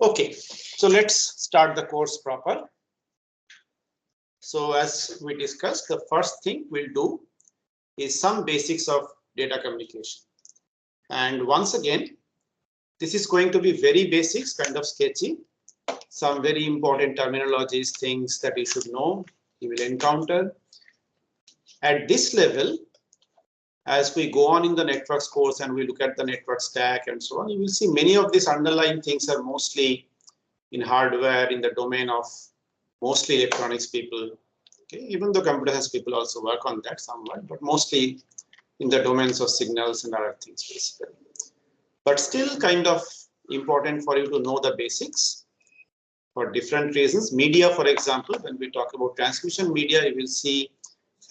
Okay, so let's start the course proper. So as we discussed, the first thing we'll do is some basics of data communication. And once again, this is going to be very basics, kind of sketchy. Some very important terminologies, things that you should know, you will encounter. At this level, as we go on in the networks course and we look at the network stack and so on, you will see many of these underlying things are mostly in hardware, in the domain of mostly electronics people. Okay, even though computer science people also work on that somewhat, but mostly in the domains of signals and other things basically. But still kind of important for you to know the basics for different reasons. Media, for example, when we talk about transmission media, you will see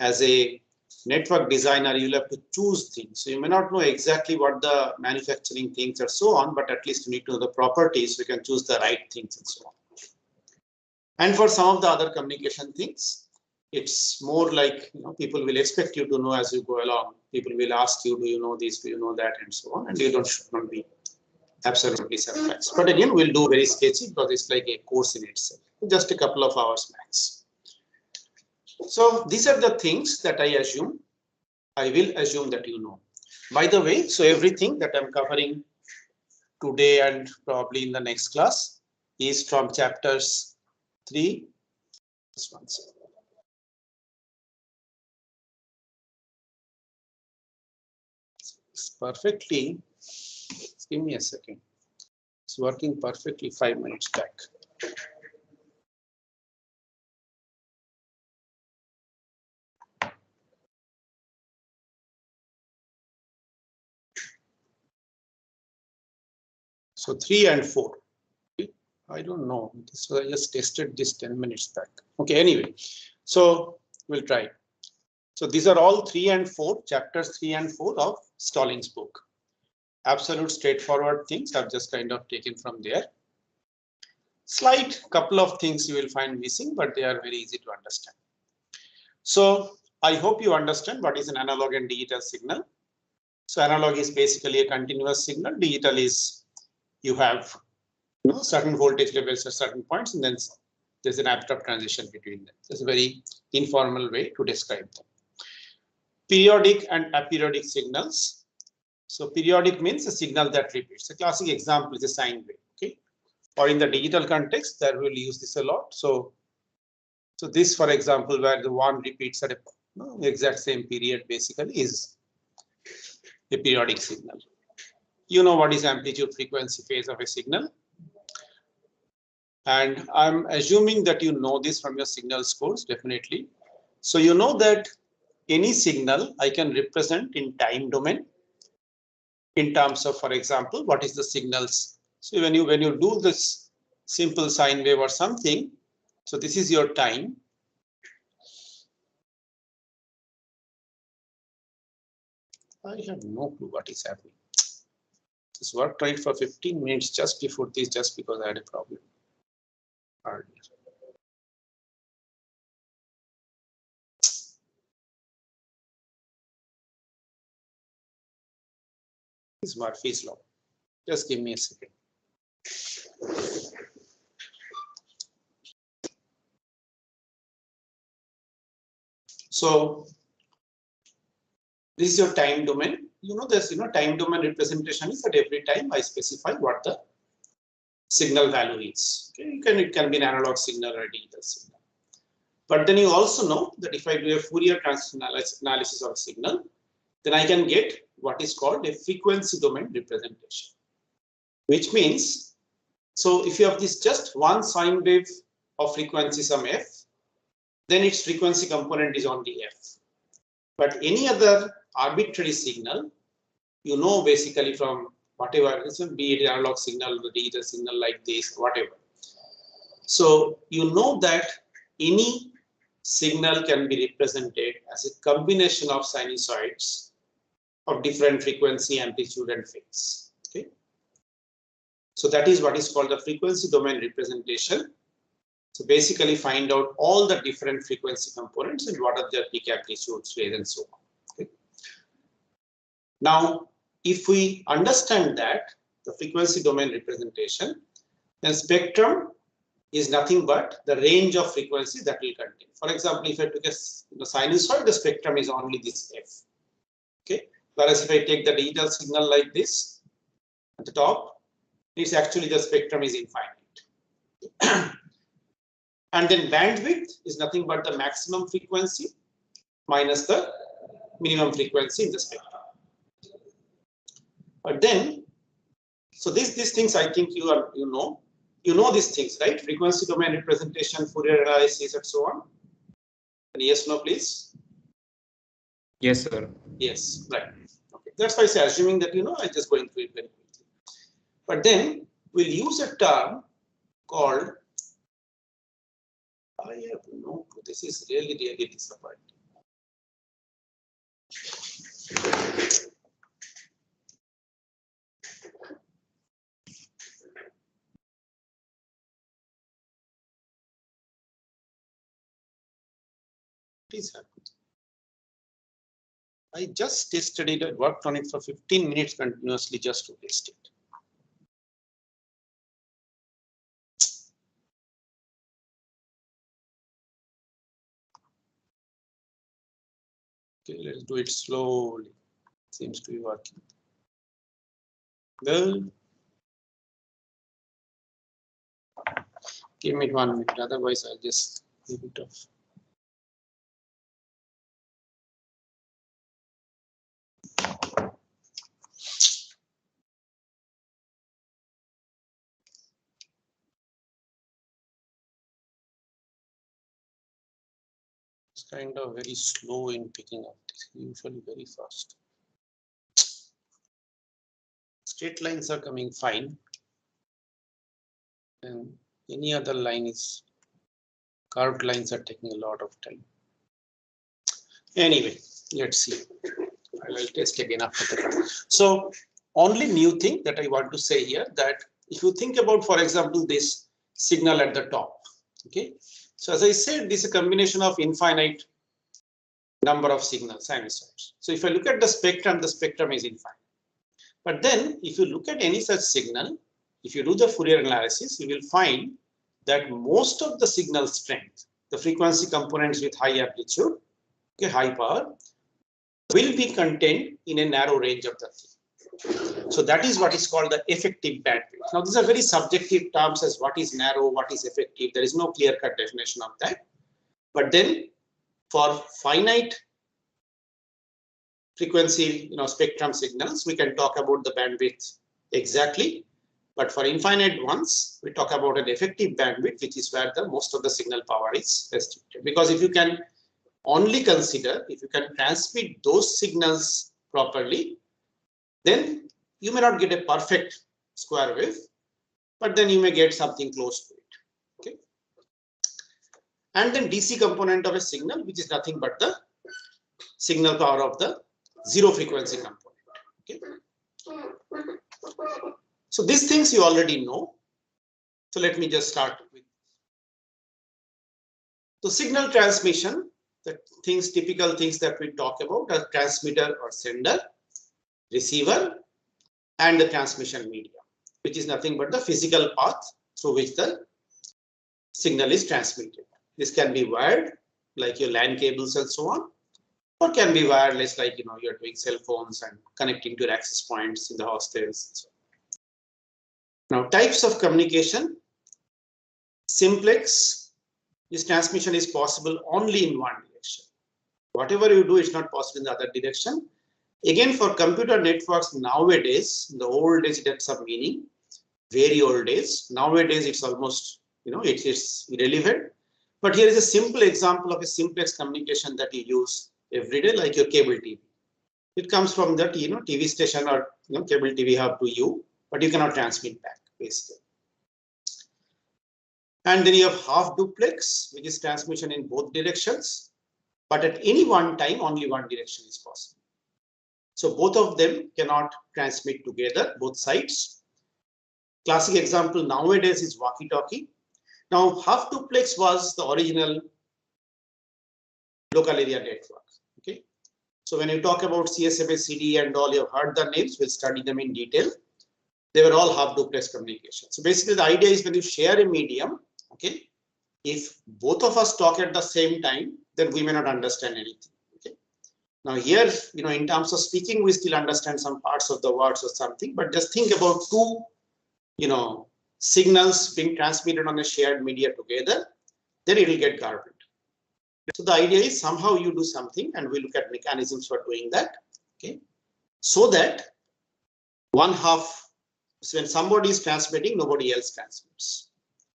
as a network designer, you'll have to choose things. So you may not know exactly what the manufacturing things are so on, but at least you need to know the properties, so you can choose the right things and so on. And for some of the other communication things, it's more like, people will expect you to know as you go along. People will ask you, do you know this, do you know that, and so on, and you should not be absolutely surprised. But again, we'll do very sketchy because it's like a course in itself, just a couple of hours max. So these are the things that I will assume that you know. By the way, so everything that I'm covering today and probably in the next class is from chapters 3. Just one second. It's perfectly. Give me a second. It's working perfectly 5 minutes back. So 3 and 4. I don't know. This I just tested this 10 minutes back. Okay, anyway, so we'll try. So these are all 3 and 4, chapters 3 and 4 of Stallings book. Absolute straightforward things I've just kind of taken from there. Slight couple of things you will find missing, but they are very easy to understand. So I hope you understand what is an analog and digital signal. So analog is basically a continuous signal. Digital is you have certain voltage levels at certain points, and then there's an abrupt transition between them. It's a very informal way to describe them. Periodic and aperiodic signals. So periodic means a signal that repeats. A classic example is a sine wave. Okay, or in the digital context, that we'll use this a lot. So this, for example, where the one repeats at the exact same period, basically is a periodic signal. You know what is amplitude, frequency, phase of a signal. And I'm assuming that you know this from your signals course, definitely. So you know that any signal I can represent in time domain in terms of, for example, what is the signals. So when you do this simple sine wave or something, so this is your time. I have no clue what is happening. This worked right for 15 minutes just before this, just because I had a problem earlier. This is Murphy's law. Just give me a second. So this is your time domain. There's time domain representation is that every time I specify what the signal value is. Okay, it can be an analog signal or a digital signal. But then you also know that if I do a Fourier transform analysis of a signal, then I can get what is called a frequency domain representation. Which means, so if you have this just one sine wave of frequency some f, then its frequency component is only f. But any other arbitrary signal, basically from whatever, be it analog signal, the digital signal like this, whatever. So you know that any signal can be represented as a combination of sinusoids of different frequency, amplitude, and phase. Okay. So that is what is called the frequency domain representation. So basically find out all the different frequency components and what are their peak amplitudes, phase, and so on. Okay. Now, if we understand that, the frequency domain representation, then spectrum is nothing but the range of frequencies that will contain. For example, if I took a sinusoid, the spectrum is only this f. Okay, whereas if I take the digital signal like this at the top, it's actually the spectrum is infinite. And then bandwidth is nothing but the maximum frequency minus the minimum frequency in the spectrum. But then, so these things I think you know these things, right? Frequency domain representation, Fourier analysis, and so on. And yes, no, please. Yes, sir. Yes, right. Okay, that's why I say assuming that I'm just going through it very quickly. But then we'll use a term called. I have no. This is really disappointing. Please happen. I just tested it. I worked on it for 15 minutes continuously just to test it. Okay, let's do it slowly. Seems to be working. Well, give me 1 minute, otherwise I'll just leave it off. It's kind of very slow in picking up. This is usually very fast. Straight lines are coming fine. And any other line is curved lines are taking a lot of time. Anyway, let's see. I will test again after that. So only new thing that I want to say here that if you think about, for example, this signal at the top, okay. So as I said, this is a combination of infinite number of signals, sinusoids. So if I look at the spectrum is infinite. But then if you look at any such signal, if you do the Fourier analysis, you will find that most of the signal strength, the frequency components with high amplitude, okay, high power, will be contained in a narrow range of the thing. So that is what is called the effective bandwidth. Now these are very subjective terms as what is narrow, what is effective. There is no clear-cut definition of that. But then for finite frequency, spectrum signals, we can talk about the bandwidth exactly. But for infinite ones, we talk about an effective bandwidth, which is where the most of the signal power is restricted. Because if you can only consider, if you can transmit those signals properly, then you may not get a perfect square wave, but then you may get something close to it. Okay. And then DC component of a signal, which is nothing but the signal power of the zero frequency component. Okay. So these things you already know. So let me just start with. So signal transmission, the typical things that we talk about are transmitter or sender, receiver, and the transmission medium, which is nothing but the physical path through which the signal is transmitted. This can be wired, like your LAN cables and so on, or can be wireless, like you're doing cell phones and connecting to access points in the hostels. And so on. Now, types of communication. Simplex, this transmission is possible only in one direction. Whatever you do is not possible in the other direction. Again, for computer networks nowadays, in the old days it had some meaning, very old days. Nowadays it's almost, it is irrelevant. But here is a simple example of a simplex communication that you use every day, like your cable TV. It comes from that, TV station or cable TV hub to you, but you cannot transmit back, basically. And then you have half duplex, which is transmission in both directions. But at any one time, only one direction is possible. So both of them cannot transmit together, both sides. Classic example nowadays is walkie-talkie. Now, half duplex was the original local area network. Okay. So when you talk about CSMA, CD and all, you've heard the names, we'll study them in detail. they were all half duplex communication. So basically the idea is when you share a medium, okay, if both of us talk at the same time, then we may not understand anything. Okay. Now here, in terms of speaking, we still understand some parts of the words or something, but just think about two, signals being transmitted on a shared media together, then it will get garbled. So the idea is somehow you do something, and we look at mechanisms for doing that. Okay, so that one half, so when somebody is transmitting, nobody else transmits.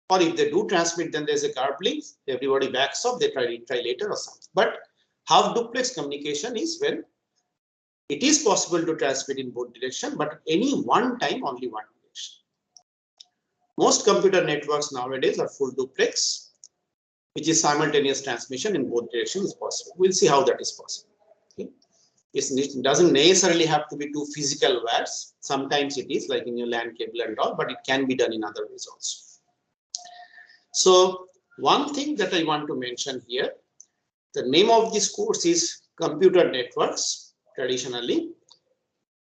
Or if they do transmit, then there's a garbling, everybody backs off, they try later or something. But half duplex communication is when it is possible to transmit in both directions, but any one time only one direction. Most computer networks nowadays are full duplex, which is simultaneous transmission in both directions is possible. We'll see how that is possible. Okay. It doesn't necessarily have to be two physical wires. Sometimes it is, like in your LAN cable and all, but it can be done in other ways also. So one thing that I want to mention here, the name of this course is Computer Networks traditionally.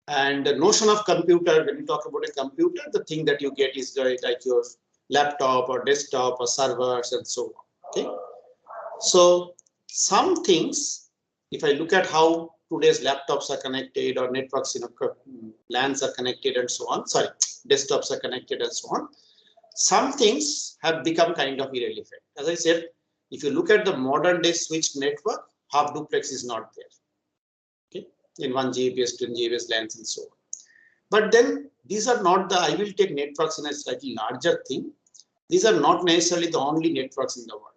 And the notion of computer, when you talk about a computer, the thing that you get is like your laptop or desktop or servers and so on. Okay. So some things, if I look at how today's laptops are connected or networks, LANs are connected and so on, sorry, desktops are connected and so on, some things have become kind of irrelevant. As I said, if you look at the modern day switched network, half duplex is not there. Okay, in 1 Gbps, 10 Gbps LANs and so on. But then these are not the, I will take networks in a slightly larger thing. These are not necessarily the only networks in the world.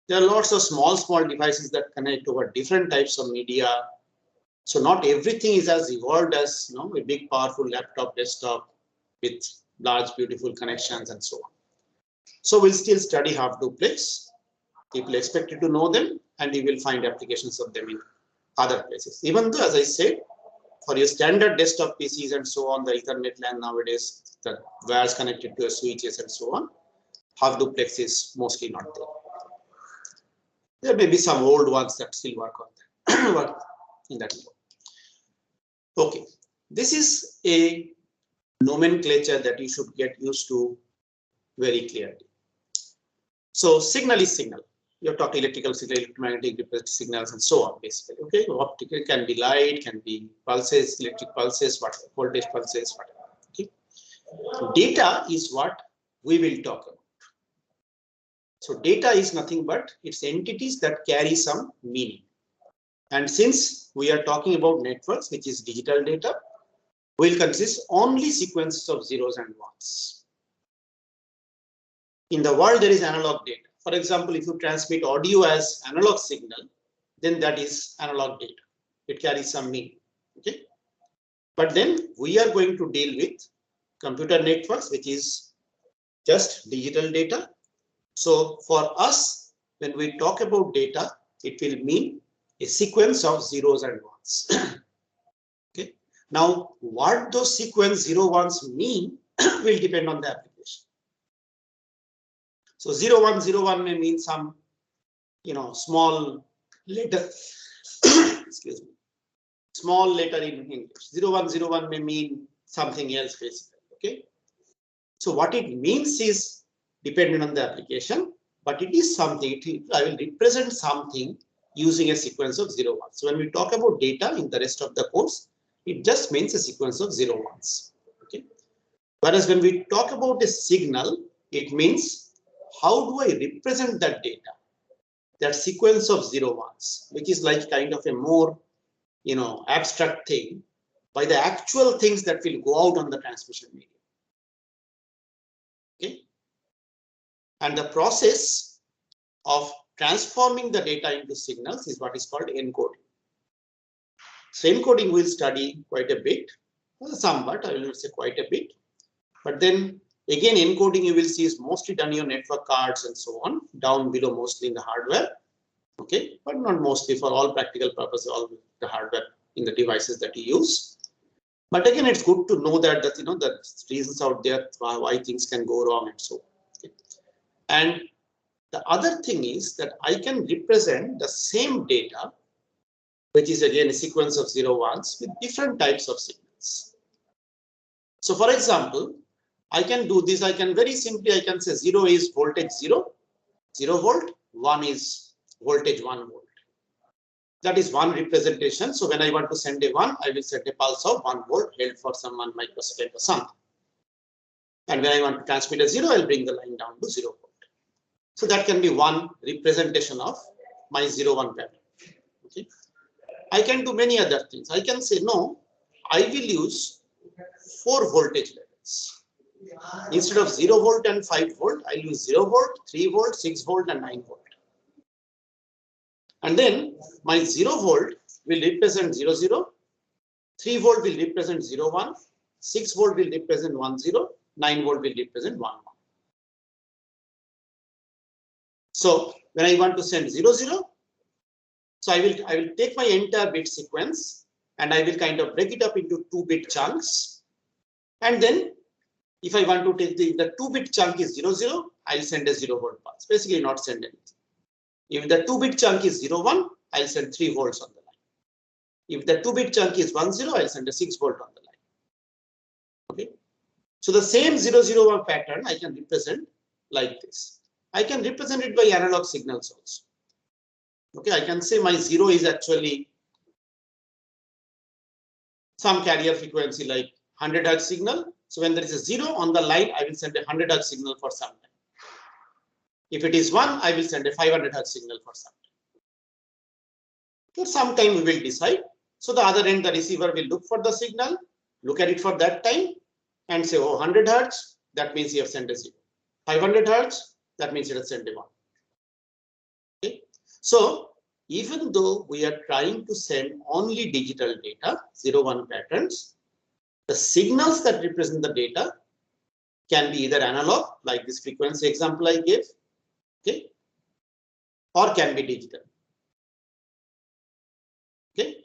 There are lots of small devices that connect over different types of media. So not everything is as evolved as a big powerful laptop, desktop with large beautiful connections and so on. So we'll still study half duplex. People expected to know them, and you will find applications of them in other places. Even though, as I said, for your standard desktop PCs and so on, the Ethernet LAN nowadays, the wires connected to your switches and so on, half duplex is mostly not there. There may be some old ones that still work on that, work in that mode. Okay, this is a nomenclature that you should get used to very clearly. So signal is signal. You're talking electrical signal, electromagnetic signals, and so on, basically. Okay, optical can be light, can be pulses, electric pulses, whatever, voltage pulses, whatever. Okay, data is what we will talk about. So data is nothing but it's entities that carry some meaning. And since we are talking about networks, which is digital data, will consist only sequences of zeros and ones. In the world, there is analog data. For example, if you transmit audio as analog signal, then that is analog data. It carries some meaning. Okay. But then we are going to deal with computer networks, which is just digital data. So for us, when we talk about data, it will mean a sequence of zeros and ones. Okay. Now, what those sequence 0 1s mean will depend on the application. So 0101 may mean some, small letter, excuse me, small letter in English. 0101 may mean something else basically. Okay. So what it means is dependent on the application, but it is something, I will represent something using a sequence of 0 1s. So when we talk about data in the rest of the course, it just means a sequence of 0 1s. Okay. Whereas when we talk about a signal, it means how do I represent that data, that sequence of 0 1s, which is like kind of a more, abstract thing by the actual things that will go out on the transmission medium. Okay. And the process of transforming the data into signals is what is called encoding. So encoding we'll study quite a bit, somewhat, I will not say quite a bit, but then again, encoding you will see is mostly done on your network cards and so on, down below mostly in the hardware. Okay, but not mostly, for all practical purposes, all the hardware in the devices that you use. But again, it's good to know that the reasons out there why things can go wrong and so on. Okay. And the other thing is that I can represent the same data, which is again a sequence of 0 1s with different types of signals. So for example, I can do this. I can very simply, I can say 0 is voltage 0 volt, 1 is voltage 1 volt. That is one representation. So when I want to send a 1, I will set a pulse of 1 volt held for some 1 microsecond or something. And when I want to transmit a 0, I'll bring the line down to 0 volt. So that can be one representation of my 0-1 pattern. Okay. I can do many other things. I can say, no, I will use 4 voltage levels. Instead of 0 volt and 5 volt, I'll use 0 volt, 3 volt, 6 volt, and 9 volt. And then my 0 volt will represent 0, 0, 3 volt will represent 0, 1, 6 volt will represent 1, 0, 9 volt will represent 1, 1. So when I want to send 0, 0, so I will take my entire bit sequence and I will kind of break it up into 2-bit chunks. And then if I want to take the 2-bit chunk is 0, 0, I'll send a 0 volt pulse. Basically not send anything. If the 2-bit chunk is 0, 1, I'll send 3 volts on the line. If the 2-bit chunk is 1, 0, I'll send a 6 volt on the line. Okay. So the same 0, 0, 1 pattern I can represent like this. I can represent it by analog signals also. Okay, I can say my 0 is actually some carrier frequency like 100 Hz signal. So when there is a 0 on the line, I will send a 100 Hz signal for some time. If it is 1, I will send a 500 Hz signal for some time. For some time we will decide. So the other end, the receiver will look for the signal, look at it for that time and say, oh, 100 Hz, that means you have sent a 0. 500 Hz, that means you have sent a 1. Okay. So even though we are trying to send only digital data, 0-1 patterns, the signals that represent the data can be either analog, like this frequency example I gave, okay, or can be digital. Okay.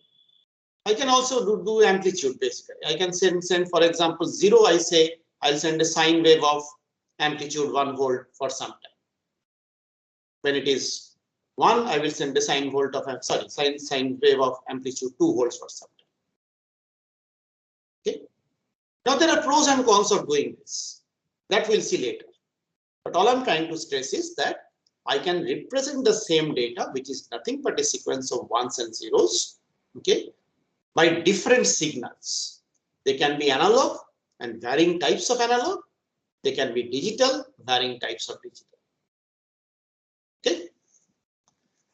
I can also do amplitude basically. I can send for example 0. I say I'll send a sine wave of amplitude 1 volt for some time. When it is 1, I will send a sine wave of amplitude 2 volts for some time. Okay. Now there are pros and cons of doing this. That we'll see later. But all I'm trying to stress is that I can represent the same data, which is nothing but a sequence of ones and zeros, okay, by different signals. They can be analog and varying types of analog. They can be digital, varying types of digital. Okay.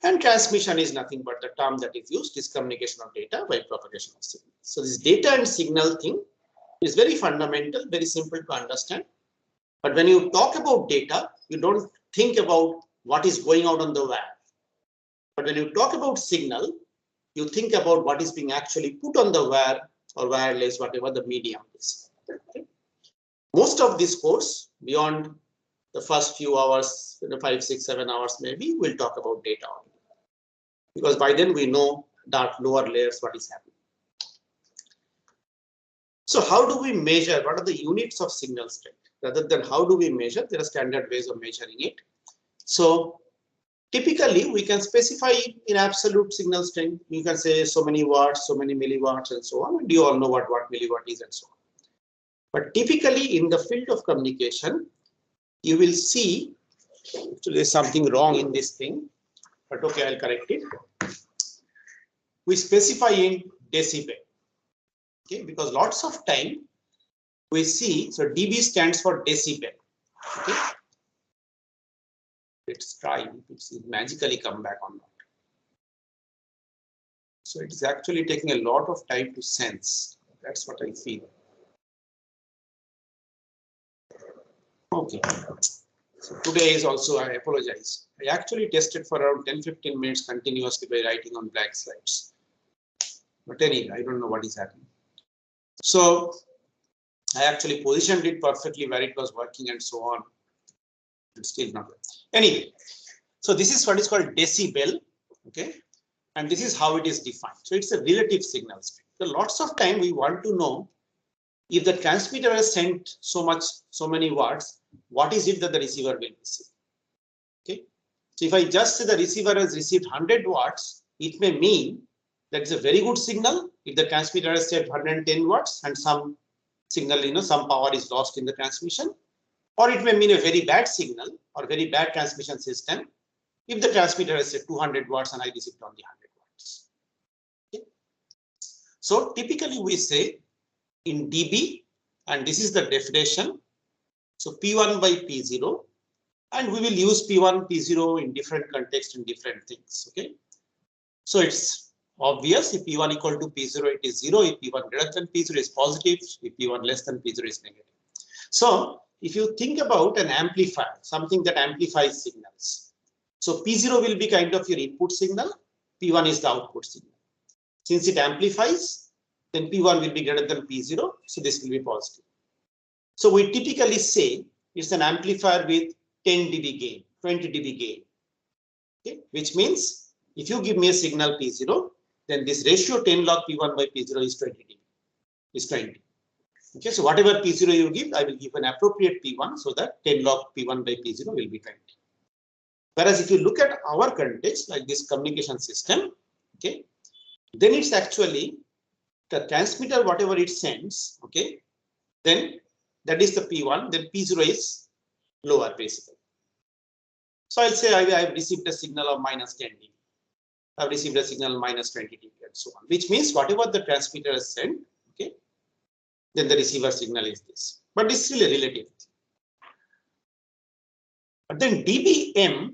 And transmission is nothing but the term that is used is communication of data by propagation of signal. So this data and signal thing is very fundamental, very simple to understand. But when you talk about data, you don't think about what is going out on the wire. But when you talk about signal, you think about what is being actually put on the wire or wireless, whatever the medium is. Okay. Most of this course, beyond the first few hours, 5, 6, 7 hours maybe, we'll talk about data only. Because by then we know that lower layers what is happening. So how do we measure? What are the units of signal strength? Rather than how do we measure, there are standard ways of measuring it. So typically we can specify in absolute signal strength. You can say so many watts, so many milliwatts and so on. And you all know what milliwatt is and so on. But typically in the field of communication, you will see there's something wrong in this thing, but okay, I'll correct it. We specify in decibel, okay, because lots of time we see, so dB stands for decibel, okay. Let's try if it magically come back or not. So it's actually taking a lot of time to sense. That's what I feel. Okay. So today is also, I apologize. I actually tested for around 10-15 minutes continuously by writing on black slides. But anyway, I don't know what is happening. So I actually positioned it perfectly where it was working and so on. It's still not. Anyway, so this is what is called decibel. Okay. And this is how it is defined. So it's a relative signal strength. So lots of time we want to know if the transmitter has sent so many watts, what is it that the receiver will receive? Okay. So if I just say the receiver has received 100 watts, it may mean that it's a very good signal if the transmitter has said 110 watts and some signal, some power is lost in the transmission, or it may mean a very bad signal or very bad transmission system if the transmitter has say 200 watts and I received only 100 watts. Okay. So typically we say in dB, and this is the definition. So P1 by P0, and we will use P1, P0 in different contexts and different things. Okay. So it's obvious if P1 equal to P0, it is 0. If P1 greater than P0 is positive. If P1 less than P0 is negative. So if you think about an amplifier, something that amplifies signals. So P0 will be kind of your input signal. P1 is the output signal. Since it amplifies, then P1 will be greater than P0. So this will be positive. So we typically say it's an amplifier with 10 dB gain, 20 dB gain. Okay? Which means if you give me a signal P0, then this ratio 10 log P1 by P0 is 20 dB. Is 20. Okay, so whatever P0 you give, I will give an appropriate P1 so that 10 log P1 by P0 will be 20. Whereas if you look at our context, like this communication system, okay, then it's actually the transmitter, whatever it sends, okay, then that is the P1, then P0 is lower basically. So I'll say I have received a signal of minus 10 dB. I've received a signal minus 20 dB and so on, which means whatever the transmitter has sent, okay, then the receiver signal is this. But it's still a relative thing. But then dBm,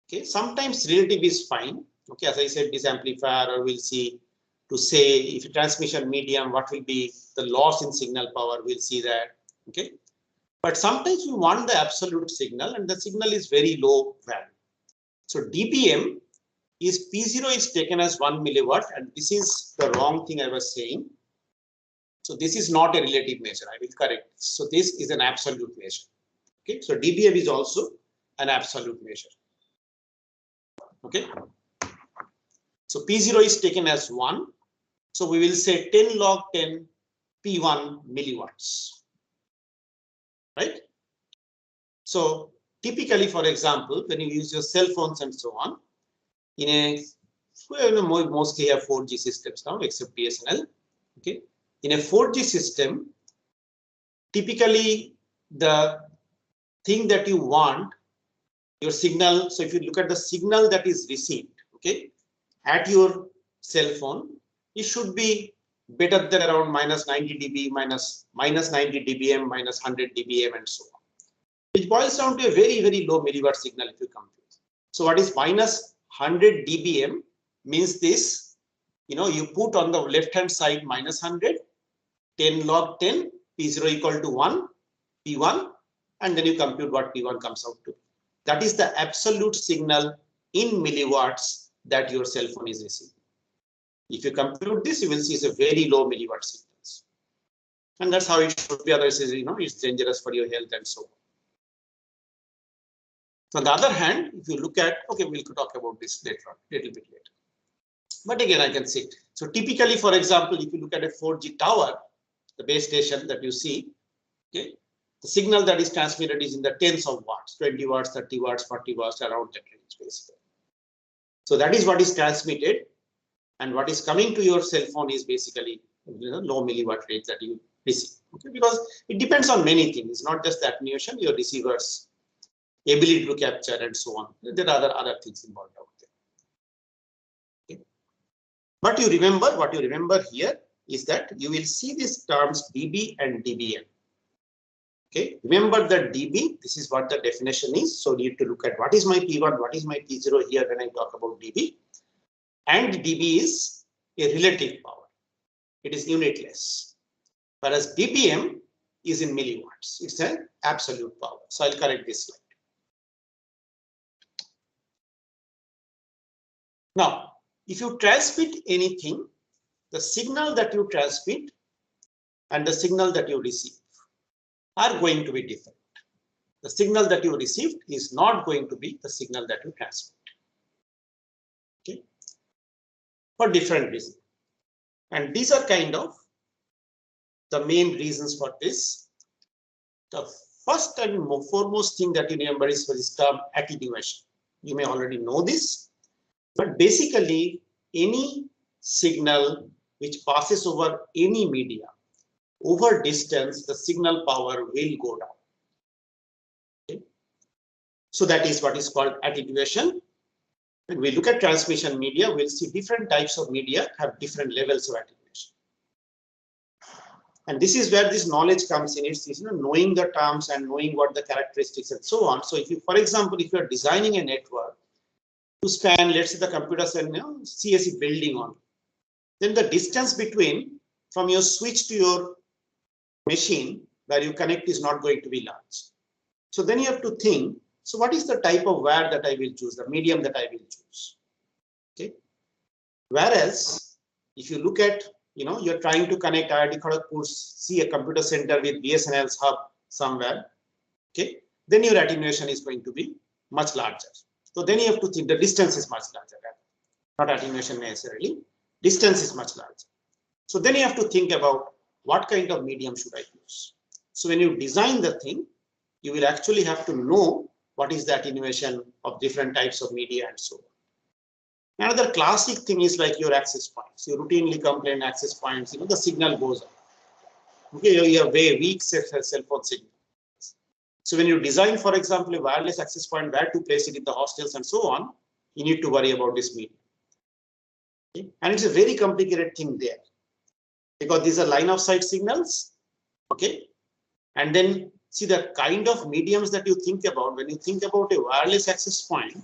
okay, sometimes relative is fine. Okay, as I said, this amplifier, or we'll see to say if a transmission medium, what will be the loss in signal power, we'll see that. Okay, but sometimes we want the absolute signal and the signal is very low value. So dBm is P0 is taken as 1 milliwatt, and this is the wrong thing I was saying. So this is not a relative measure. I will correct. So this is an absolute measure. Okay, so dBm is also an absolute measure. Okay, so P0 is taken as 1. So we will say 10 log 10 P1 milliwatts. Right? So typically, for example, when you use your cell phones and so on, in a mostly have 4G systems now, except BSNL. Okay, in a 4G system, typically the thing that you want your signal. So if you look at the signal that is received, okay, at your cell phone, it should be better than around minus 90 dB, minus 90 dBm, minus 100 dBm, and so on. Which boils down to a very, very low milliwatt signal if you compute. So what is minus 100 dBm means this, you put on the left hand side minus 100, 10 log 10, P0 equal to 1, P1, and then you compute what P1 comes out to. That is the absolute signal in milliwatts that your cell phone is receiving. If you compute this, you will see it's a very low milliwatt signals. And that's how it should be. Otherwise, it's dangerous for your health and so on. On the other hand, if you look at, okay, we'll talk about this later on, a little bit later. But again, I can say, so typically, for example, if you look at a 4G tower, the base station that you see, okay, the signal that is transmitted is in the tens of watts, 20 watts, 30 watts, 40 watts, around that range, basically. So that is what is transmitted, and what is coming to your cell phone is basically low milliwatt rate that you receive. Okay, because it depends on many things. It's not just the attenuation, your receiver's ability to capture and so on. There are other things involved out there. Okay. But what you remember here is that you will see these terms dB and dBm. Okay, remember that dB, this is what the definition is. So you need to look at what is my P1, what is my P0 here when I talk about dB. And dB is a relative power. It is unitless. Whereas dBm is in milliwatts. It's an absolute power. So I'll correct this slide. Now, if you transmit anything, the signal that you transmit and the signal that you receive are going to be different. The signal that you received is not going to be the signal that you transmit. Okay, for different reasons. And these are kind of the main reasons for this. The first and foremost thing that you remember is for this term attenuation. You may already know this. But basically, any signal which passes over any media over distance, the signal power will go down. Okay. So that is what is called attenuation. When we look at transmission media, we'll see different types of media have different levels of attenuation. And this is where this knowledge comes in. It's knowing the terms and knowing what the characteristics and so on. So if you, for example, if you're designing a network to span, let's say the computer center, CSE building on, then the distance between from your switch to your machine where you connect is not going to be large. So then you have to think, so what is the type of wire that I will choose, the medium that I will choose? Okay. Whereas if you look at, you're trying to connect IIT Kharagpur, see a computer center with BSNL's hub somewhere, okay, then your attenuation is going to be much larger. So then you have to think the distance is much larger, not attenuation necessarily, distance is much larger. So then you have to think about what kind of medium should I use. So when you design the thing, you will actually have to know what is the attenuation of different types of media and so on. Another classic thing is like your access points. You routinely complain access points, the signal goes up. Okay, you have very weak cell phone signal. So when you design, for example, a wireless access point, where to place it in the hostels and so on, you need to worry about this medium. Okay? And it's a very complicated thing there, because these are line of sight signals. Okay, and then see the kind of mediums that you think about when you think about a wireless access point.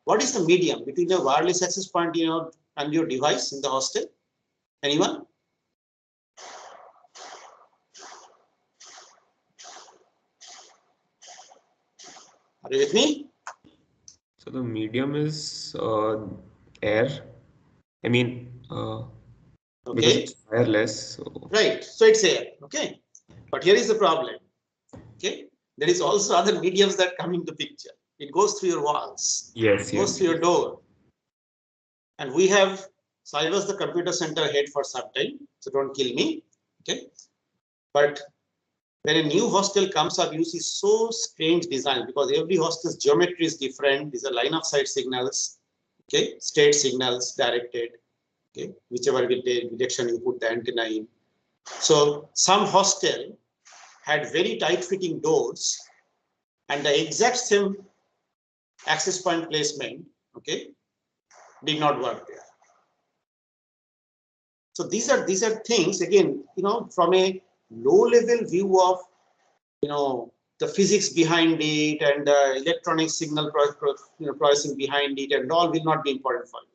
What is the medium between the wireless access point and your device in the hostel? Anyone? Are you with me? So the medium is air. I mean, because Okay. it's wireless. So. Right. So it's air. Okay. But here is the problem. Okay. There is also other mediums that come into picture. It goes through your walls. Yes. It goes through your door. And we have, so I was the computer center head for some time, so don't kill me. Okay. But when a new hostel comes up, you see so strange design, because every hostel's geometry is different. These are line of sight signals, okay, state signals directed, okay, whichever direction you put the antenna in. So some hostel had very tight fitting doors and the exact same access point placement, okay, did not work there. So these are things, again, from a low level view of, the physics behind it and the electronic signal processing behind it and all will not be important for you.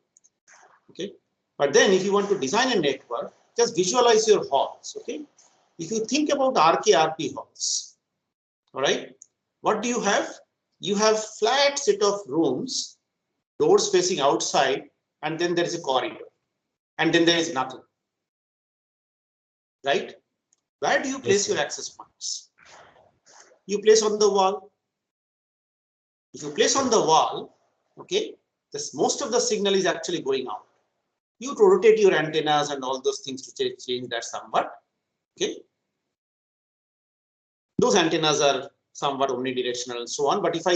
Okay. But then if you want to design a network, just visualize your halls. Okay. If you think about RK-RP halls, all right, what do you have? You have flat set of rooms, doors facing outside, and then there is a corridor, and then there is nothing. Right? Where do you place your access points? You place on the wall. If you place on the wall, okay, most of the signal is actually going out. You rotate your antennas and all those things to change that somewhat. Okay. Those antennas are somewhat omnidirectional and so on. But so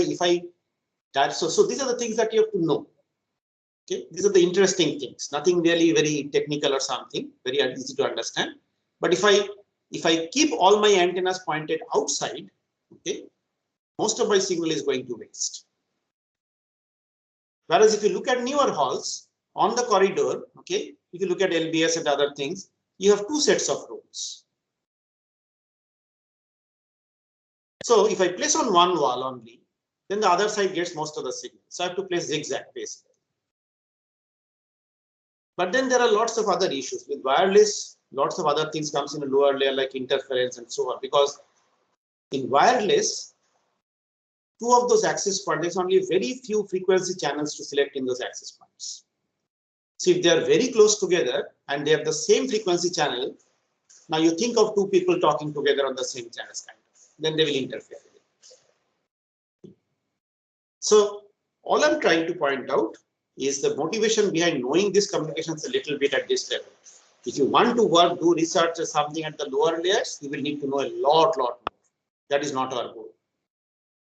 these are the things that you have to know. Okay. These are the interesting things. Nothing really very technical or something, very easy to understand. But if I keep all my antennas pointed outside, okay, most of my signal is going to waste. Whereas if you look at newer halls on the corridor, okay, if you look at LBS and other things, you have two sets of rooms. So if I place on one wall only, then the other side gets most of the signal. So I have to place zigzag basically. But then there are lots of other issues with wireless. Lots of other things comes in a lower layer like interference and so on, because in wireless, two of those access points, there's only very few frequency channels to select in those access points. So if they are very close together and they have the same frequency channel, now you think of two people talking together on the same channels, kind of, then they will interfere with it. So all I'm trying to point out is the motivation behind knowing these communications a little bit at this level. If you want to do research or something at the lower layers, you will need to know a lot more. That is not our goal.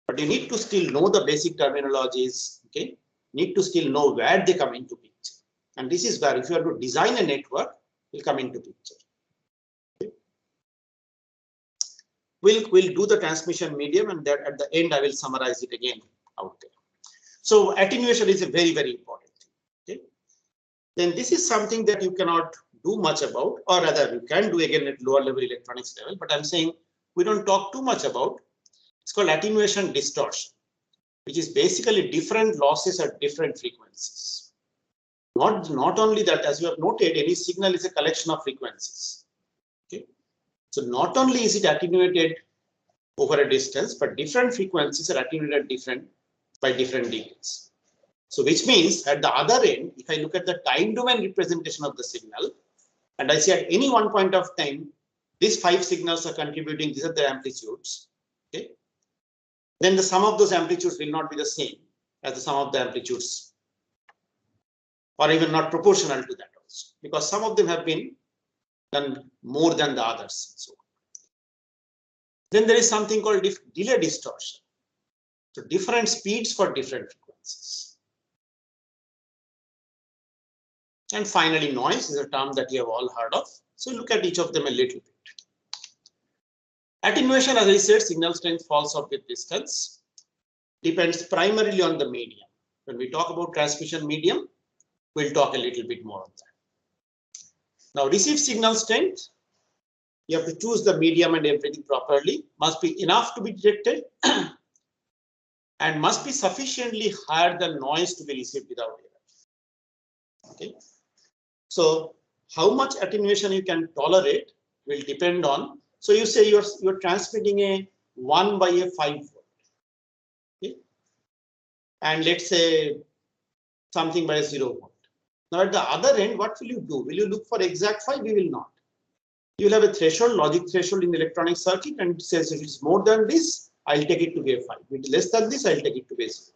But you need to still know the basic terminologies, okay? Need to still know where they come into picture. And this is where, if you are to design a network, will come into picture. Okay? We'll do the transmission medium, and that at the end I will summarize it again out there. So attenuation is a very, very important thing. Okay. Then this is something that you cannot do much about, or rather you can do again at lower level electronics level, but I'm saying we don't talk too much about. It's called attenuation distortion, which is basically different losses at different frequencies. Not only that, as you have noted, any signal is a collection of frequencies. Okay. So not only is it attenuated over a distance, but different frequencies are attenuated by different degrees. So which means at the other end, if I look at the time domain representation of the signal, and I say at any one point of time, these 5 signals are contributing, these are the amplitudes. Okay. Then the sum of those amplitudes will not be the same as the sum of the amplitudes, or even not proportional to that also, because some of them have been done more than the others. So then there is something called delay distortion. So different speeds for different frequencies. And finally, noise is a term that you have all heard of. So look at each of them a little bit. Attenuation, as I said, signal strength falls off with distance. Depends primarily on the medium. When we talk about transmission medium, we'll talk a little bit more on that. Now, receive signal strength, you have to choose the medium and everything properly, must be enough to be detected and must be sufficiently higher than noise to be received without error. Okay. So how much attenuation you can tolerate will depend on. So you say you're transmitting a 1 by a 5 volt. Okay. And let's say something by a 0 volt. Now at the other end, what will you do? Will you look for exact 5? We will not. You will have a threshold, logic threshold in the electronic circuit, and it says if it's more than this, I'll take it to be a 5. If it's less than this, I'll take it to be a 0.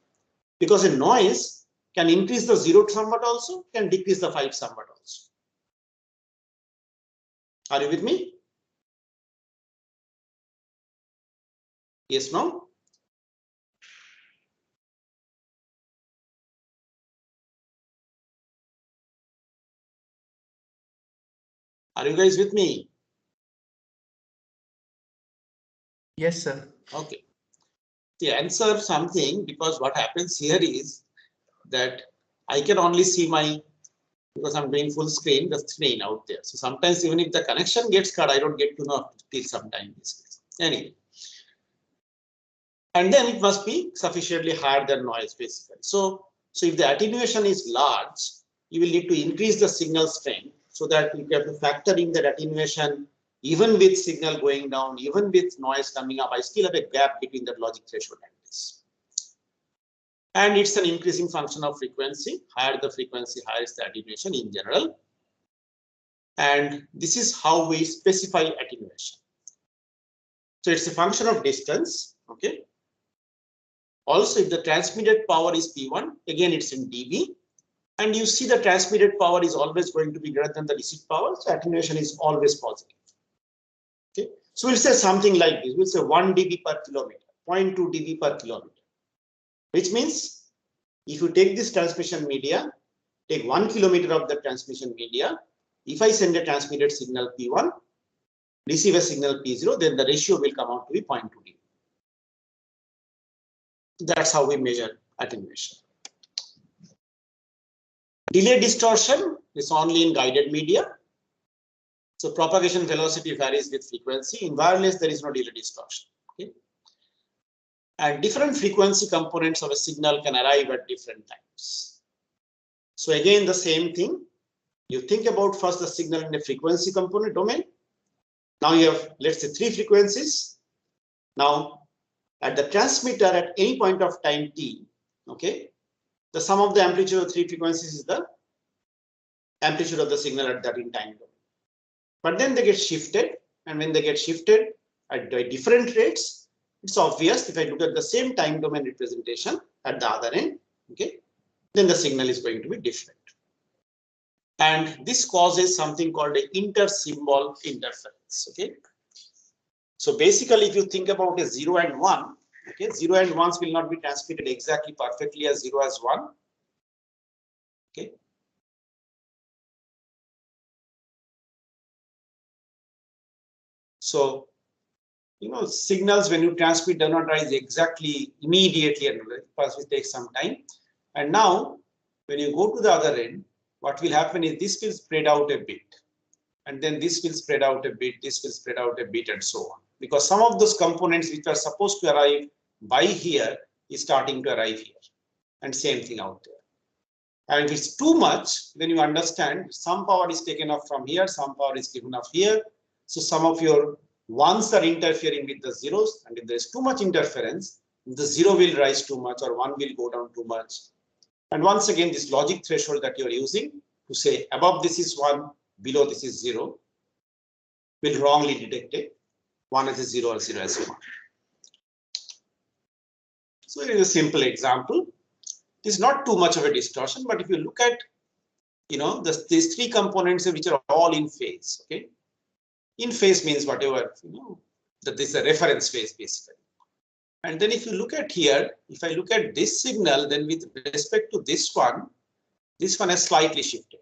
Because a noise can increase the 0 somewhat also, can decrease the 5 somewhat also. Are you with me? Yes, no? Are you guys with me? Yes, sir. Okay. The answer something, because what happens here is that I can only see because I'm doing full screen, the screen out there. So sometimes even if the connection gets cut, I don't get to know till sometime. Anyway. And then it must be sufficiently higher than noise, basically. So if the attenuation is large, you will need to increase the signal strength so that you have to factor in that attenuation. Even with signal going down, even with noise coming up, I still have a gap between the logic threshold and this. And it's an increasing function of frequency. Higher the frequency, higher is the attenuation in general. And this is how we specify attenuation. So it's a function of distance. Okay. Also, if the transmitted power is P1, again it's in dB. And you see the transmitted power is always going to be greater than the received power. So attenuation is always positive. Okay. So we'll say something like this. We'll say 1 dB per kilometer, 0.2 dB per kilometer, which means if you take this transmission media, take 1 kilometer of the transmission media. If I send a transmitted signal P1, receive a signal P0, then the ratio will come out to be 0.2 dB. That's how we measure attenuation. Delay distortion is only in guided media. So propagation velocity varies with frequency. In wireless, there is no delay distortion. Okay? And different frequency components of a signal can arrive at different times. So again, the same thing. You think about first the signal in the frequency component domain. Now you have, let's say, 3 frequencies. Now, at the transmitter at any point of time t, okay, the sum of the amplitude of 3 frequencies is the amplitude of the signal at that in time domain. But then they get shifted, and when they get shifted at different rates, it's obvious if I look at the same time domain representation at the other end, okay, then the signal is going to be different. And this causes something called an inter-symbol interference. Okay. So basically, if you think about a 0 and 1, okay, 0 and 1s will not be transmitted exactly perfectly as 0 as 1. Okay. So signals when you transmit do not rise exactly immediately, and first will take some time. And now when you go to the other end, what will happen is this will spread out a bit, and then this will spread out a bit, this will spread out a bit, and so on, because some of those components which are supposed to arrive by here is starting to arrive here, and same thing out there. And if it's too much, then you understand some power is taken off from here, some power is given off here. So some of your ones are interfering with the zeros, and if there is too much interference, the zero will rise too much or one will go down too much. And once again, this logic threshold that you're using to say above this is 1, below this is 0, will wrongly detect it. 1 as a 0 or 0 as a 1. So here is a simple example. It is not too much of a distortion, but if you look at, these three components which are all in phase, okay? In phase means whatever, that this is a reference phase basically. And then if you look at here, if I look at this signal, then with respect to this one has slightly shifted.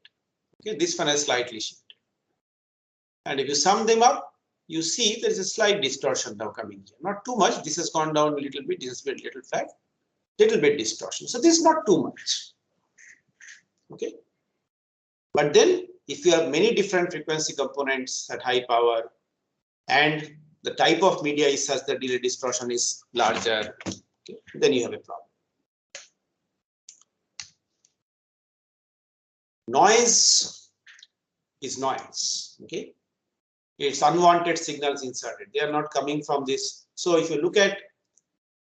Okay, this one has slightly shifted. And if you sum them up, you see there is a slight distortion now coming here. Not too much. This has gone down a little bit. This has been a little flat. Little bit distortion. So this is not too much. Okay. But then if you have many different frequency components at high power and the type of media is such that delay distortion is larger, okay, then you have a problem. Noise is noise. Okay. It's unwanted signals inserted. They are not coming from this. So if you look at,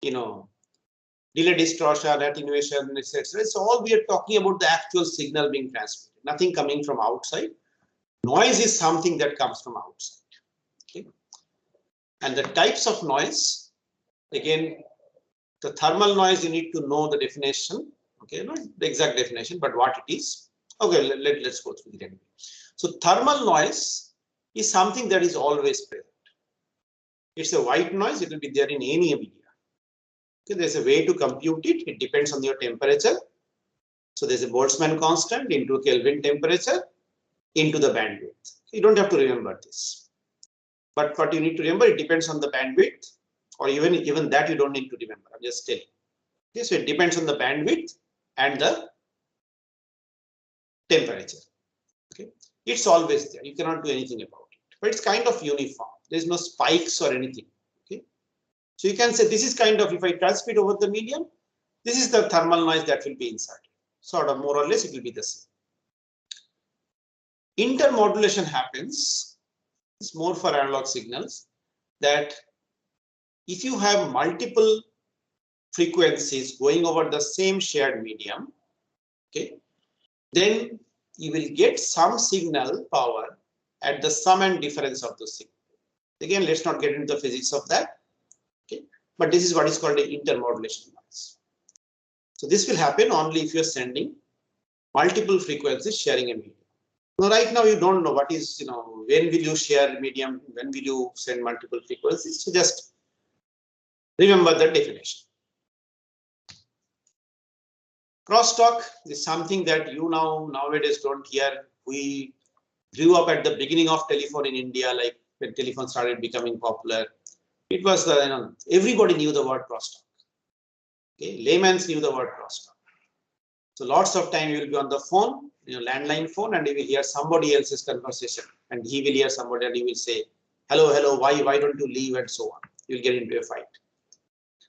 delay distortion, attenuation, etc. It's all we are talking about the actual signal being transmitted, nothing coming from outside. Noise is something that comes from outside. Okay. And the types of noise, again, the thermal noise, you need to know the definition. Okay, not the exact definition, but what it is. Okay, let's go through it anyway. So thermal noise is something that is always present. It's a white noise, it will be there in any media. Okay, there's a way to compute it. It depends on your temperature. So there's a Boltzmann constant into Kelvin temperature into the bandwidth. You don't have to remember this. But what you need to remember, it depends on the bandwidth, or even that you don't need to remember. I'm just telling. Okay, so it depends on the bandwidth and the temperature. Okay, it's always there. You cannot do anything about it. But it's kind of uniform. There's no spikes or anything. Okay, so you can say this is kind of, if I transmit over the medium, this is the thermal noise that will be inserted. Sort of more or less, it will be the same. Intermodulation happens. It's more for analog signals, that if you have multiple frequencies going over the same shared medium, okay, then you will get some signal power at the sum and difference of the signal. Again, let's not get into the physics of that. Okay, but this is what is called an intermodulation noise. So this will happen only if you're sending multiple frequencies sharing a medium. Now, right now, you don't know what is, when will you share medium, when will you send multiple frequencies. So just remember the definition. Crosstalk is something that you nowadays don't hear. We grew up at the beginning of telephone in India, like when telephone started becoming popular. It was everybody knew the word crosstalk. Okay, laymen knew the word crosstalk. So lots of time you will be on the phone, landline phone, and you will hear somebody else's conversation, and he will hear somebody, and he will say, "Hello, hello, why don't you leave?" and so on. You will get into a fight.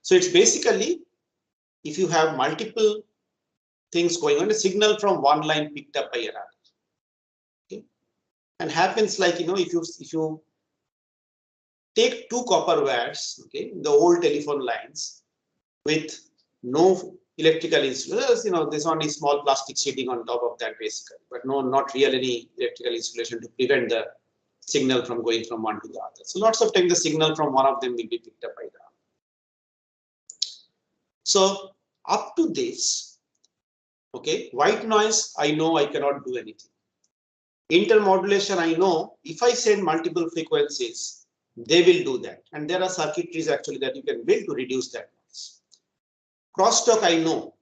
So it's basically, if you have multiple things going on, a signal from one line picked up by another. Okay, and happens like if you take two copper wires, okay, the old telephone lines with no electrical insulation, there's only small plastic sheeting on top of that basically, but not really any electrical insulation to prevent the signal from going from one to the other. So lots of times the signal from one of them will be picked up by the other. So up to this, okay, white noise, I know I cannot do anything. Intermodulation, I know if I send multiple frequencies, they will do that. And there are circuitries actually that you can build to reduce that noise. Crosstalk, I know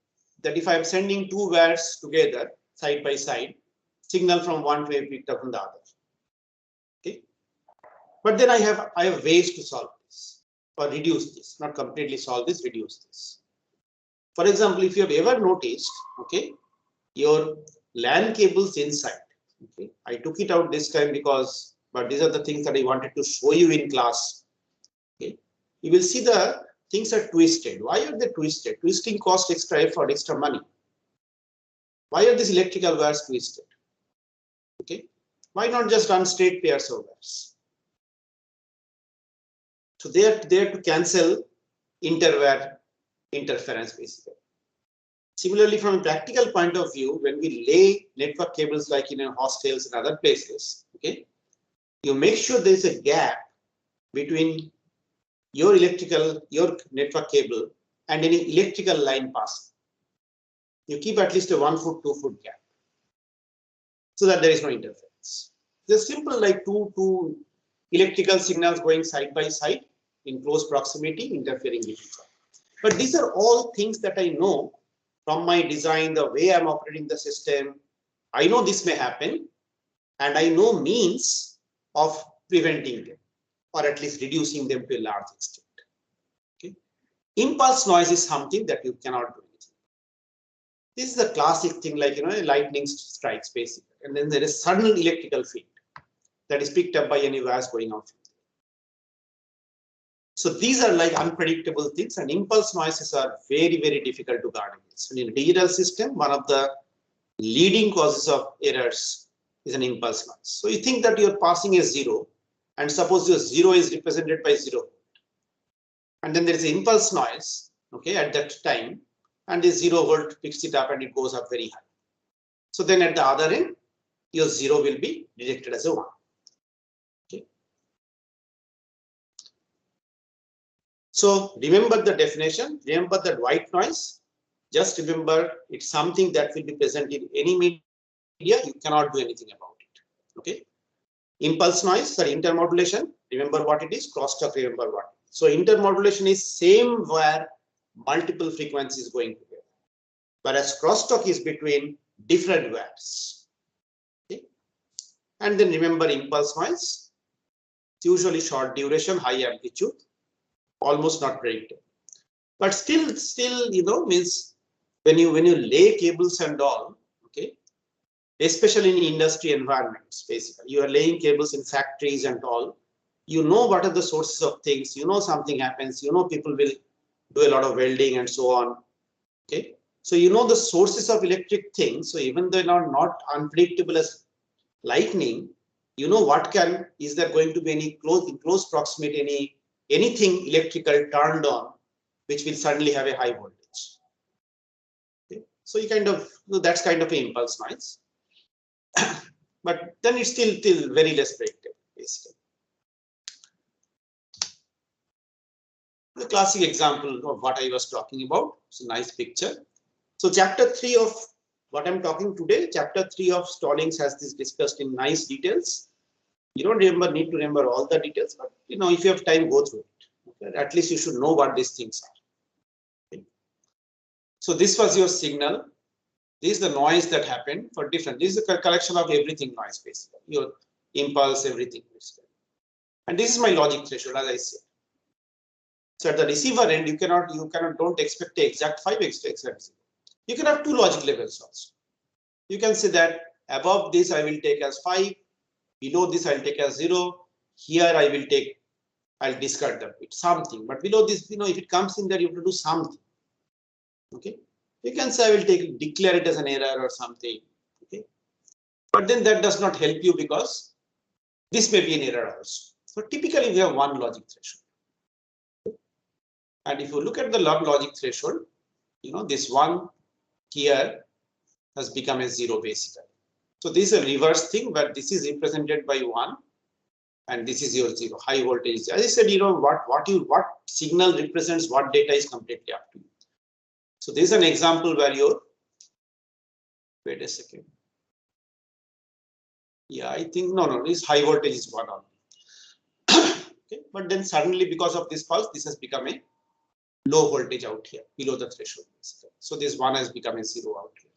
that if I am sending two wires together side by side, signal from one will be picked up from the other. Okay, but then I have ways to solve this. or reduce this, not completely solve this, reduce this. For example, if you have ever noticed, okay, your LAN cables inside, okay, I took it out this time because, but these are the things that I wanted to show you in class. Okay, you will see the things are twisted. Why are they twisted? Twisting cost extra effort, extra money. Why are these electrical wires twisted? Okay, why not just run straight pairs of wires? So they are there to cancel interwire interference basically. Similarly, from a practical point of view, when we lay network cables like in hostels and other places, okay, you make sure there is a gap between your network cable and any electrical line passing. You keep at least a 1 foot, 2 foot gap so that there is no interference. It's simple like two electrical signals going side by side in close proximity, interfering with each other. But these are all things that I know from my design, the way I'm operating the system. I know this may happen, and I know means of preventing them, or at least reducing them to a large extent. Okay. Impulse noise is something that you cannot do anything. This is a classic thing, like lightning strikes basically, and then there is sudden electrical field that is picked up by any wires going out. So these are like unpredictable things, and impulse noises are very, very difficult to guard against. And in a digital system, one of the leading causes of errors is an impulse noise. So you think that you're passing a 0, and suppose your 0 is represented by 0, and then there is an impulse noise, okay, at that time, and the 0 volt picks it up and it goes up very high. So then at the other end, your 0 will be detected as a 1. So remember the definition, remember that white noise, just remember it's something that will be present in any media, you cannot do anything about it, okay? Impulse noise, sorry, intermodulation, remember what it is, crosstalk, remember what. So intermodulation is same where multiple frequencies going together, whereas crosstalk is between different wires, okay? And then remember impulse noise, it's usually short duration, high amplitude, almost not predictable, but still means when you lay cables and all, okay, especially in industry environments, basically you are laying cables in factories and all, what are the sources of things, something happens, people will do a lot of welding and so on, okay, so the sources of electric things. So even though not unpredictable as lightning, what is there going to be any in close proximity anything electrical turned on which will suddenly have a high voltage. Okay. So you that's kind of an impulse noise, but then it's still very less predictable basically. The classic example of what I was talking about. It's a nice picture. So chapter 3 of what I'm talking today, chapter 3 of Stallings has this discussed in nice details. You don't need to remember all the details, but if you have time, go through it. Okay? At least you should know what these things are. Okay? So this was your signal. This is the noise that happened for different. This is a collection of everything noise basically. Your impulse, everything basically. And this is my logic threshold, as I said. So at the receiver end, don't expect the exact 5x to exact 0. You can have two logic levels also. You can say that above this I will take as 5, below this I'll take as 0. Here I'll discard the bit, something. But below this, if it comes in there, you have to do something. Okay. You can say I will declare it as an error or something. Okay. But then that does not help you because this may be an error also. So typically we have one logic threshold. And if you look at the logic threshold, this one here has become a 0 basically. So this is a reverse thing where this is represented by 1 and this is your 0, high voltage. As I said, what signal represents what data is completely up to you. So this is an example where wait a second. Yeah, I think no, this high voltage is 1 only. Okay, but then suddenly because of this pulse, this has become a low voltage out here below the threshold. So this 1 has become a 0 out here.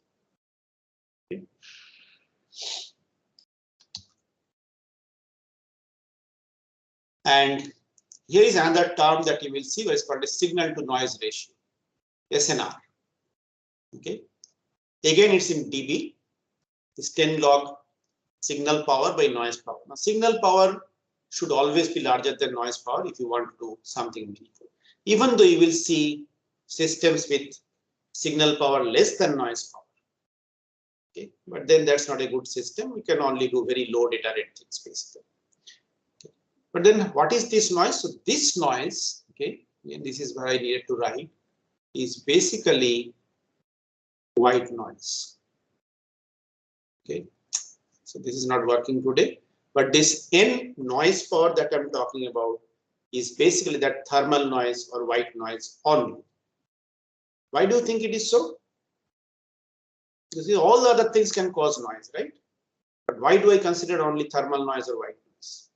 Okay. And here is another term that you will see where it's called a signal to noise ratio, SNR. Okay. Again, it's in dB. It's 10 log signal power by noise power. Now, signal power should always be larger than noise power if you want to do something meaningful. Even though you will see systems with signal power less than noise power. Okay, but then that's not a good system. We can only do very low data rate things basically. Okay. But then what is this noise? So this noise, okay, and this is where I needed to write, is basically white noise. Okay, so this is not working today, but this N noise power that I'm talking about is basically that thermal noise or white noise only. Why do you think it is so? Because all the other things can cause noise, right? But why do I consider only thermal noise or white noise?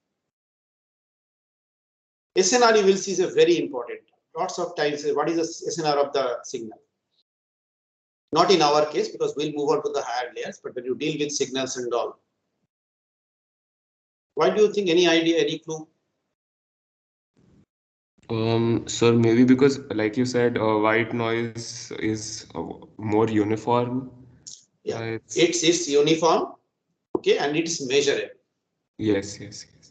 SNR, you will see, is a very important. Lots of times, what is the SNR of the signal? Not in our case, because we'll move on to the higher layers, but when you deal with signals and all. Why do you think? Any idea, any clue? Sir, maybe because, like you said, white noise is more uniform. Yeah, it's uniform, okay, and it's measurable. Yes.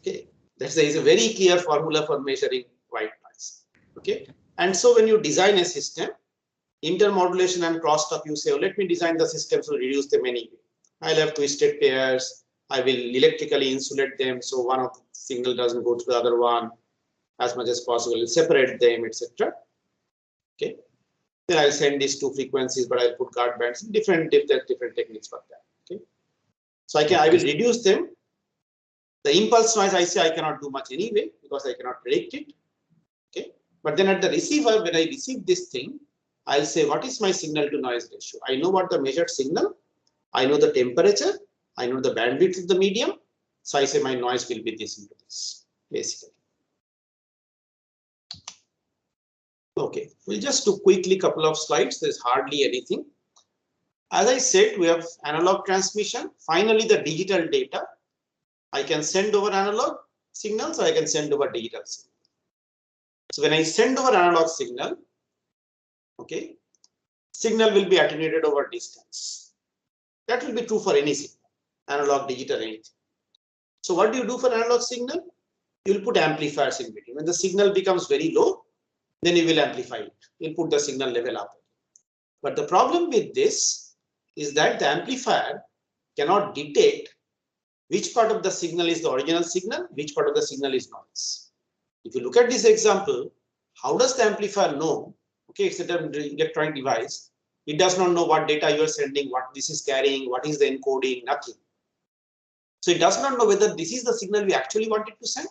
Okay, there is a very clear formula for measuring white noise. Okay, and so when you design a system, intermodulation and crosstalk, you say, oh, let me design the system to reduce them anyway. I'll have twisted pairs. I will electrically insulate them so one of the signal doesn't go to the other one as much as possible. Separate them, etc. Okay. Then I'll send these two frequencies, but I'll put guard bands. Different techniques for that. Okay. So I will reduce them. The impulse noise, I say I cannot do much anyway because I cannot predict it. Okay. But then at the receiver, when I receive this thing, I'll say, what is my signal to noise ratio? I know what the measured signal. I know the temperature. I know the bandwidth of the medium. So I say my noise will be this into this, basically. Okay, we'll just do quickly couple of slides. There's hardly anything. As I said, we have analog transmission. Finally, the digital data. I can send over analog signals, or I can send over digital signal. So when I send over analog signal, okay, signal will be attenuated over distance. That will be true for any signal, analog, digital, anything. So what do you do for analog signal? You will put amplifiers in between. When the signal becomes very low, then you will amplify it. You'll put the signal level up. But the problem with this is that the amplifier cannot detect which part of the signal is the original signal, which part of the signal is noise. If you look at this example, how does the amplifier know? Okay, it's an electronic device. It does not know what data you are sending, what this is carrying, what is the encoding, nothing. So it does not know whether this is the signal we actually wanted to send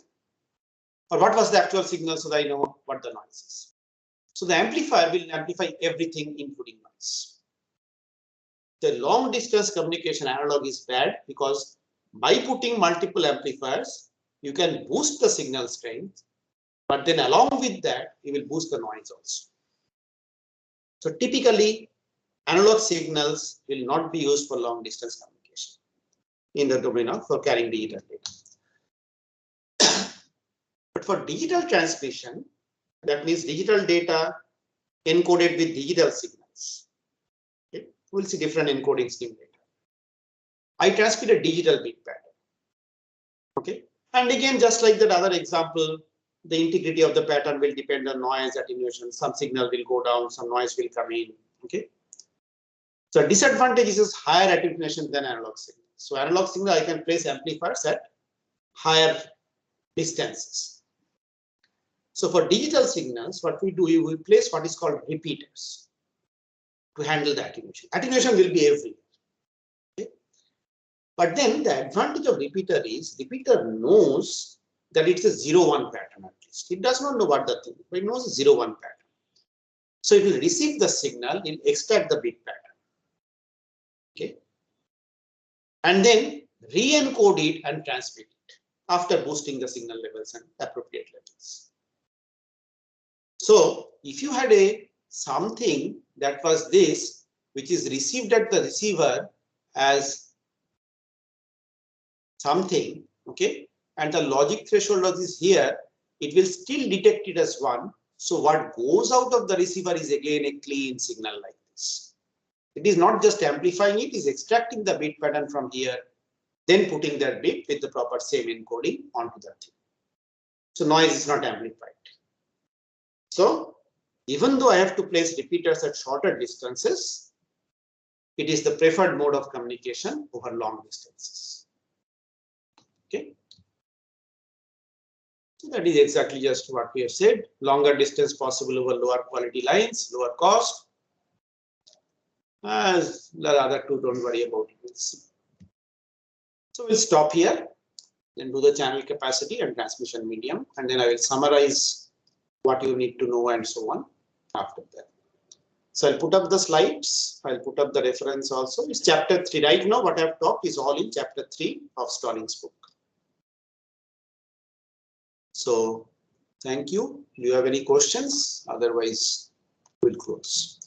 or what was the actual signal, so that I know what the noise is. So the amplifier will amplify everything, including noise. The long distance communication analog is bad because by putting multiple amplifiers, you can boost the signal strength, but then along with that, you will boost the noise also. So typically, analog signals will not be used for long distance communication in the domain of for carrying digital data. But for digital transmission, that means digital data encoded with digital signals. Okay? We'll see different encoding scheme later. I transmit a digital bit pattern. Okay, and again, just like that other example, the integrity of the pattern will depend on noise attenuation. Some signal will go down, some noise will come in. Okay, so disadvantage is higher attenuation than analog signal. So analog signal, I can place amplifiers at higher distances. So for digital signals, what we do, we place what is called repeaters to handle the attenuation. Attenuation will be everywhere. Okay? But then the advantage of repeater is repeater knows that it's a 0-1 pattern at least. It does not know what the thing is, but it knows a 0-1 pattern. So it will receive the signal, it will extract the bit pattern. Okay. And then re-encode it and transmit it after boosting the signal levels and appropriate levels. So if you had something that was this, which is received at the receiver as something, okay, and the logic threshold of this here, it will still detect it as 1. So what goes out of the receiver is again a clean signal like this. It is not just amplifying it, is extracting the bit pattern from here, then putting that bit with the proper same encoding onto that thing. So noise is not amplified. So even though I have to place repeaters at shorter distances, it is the preferred mode of communication over long distances. Okay. So that is exactly just what we have said. Longer distance possible over lower quality lines, lower cost. As the other two, don't worry about it. We'll see. So we'll stop here, then do the channel capacity and transmission medium, and then I will summarize what you need to know and so on after that. So I'll put up the slides. I'll put up the reference also. It's chapter 3. Right now, what I've talked is all in chapter 3 of Stalling's book. So thank you. Do you have any questions? Otherwise, we'll close.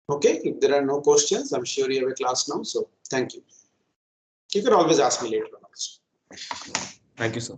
Okay, if there are no questions, I'm sure you have a class now. So thank you. You can always ask me later on also. Thank you, sir.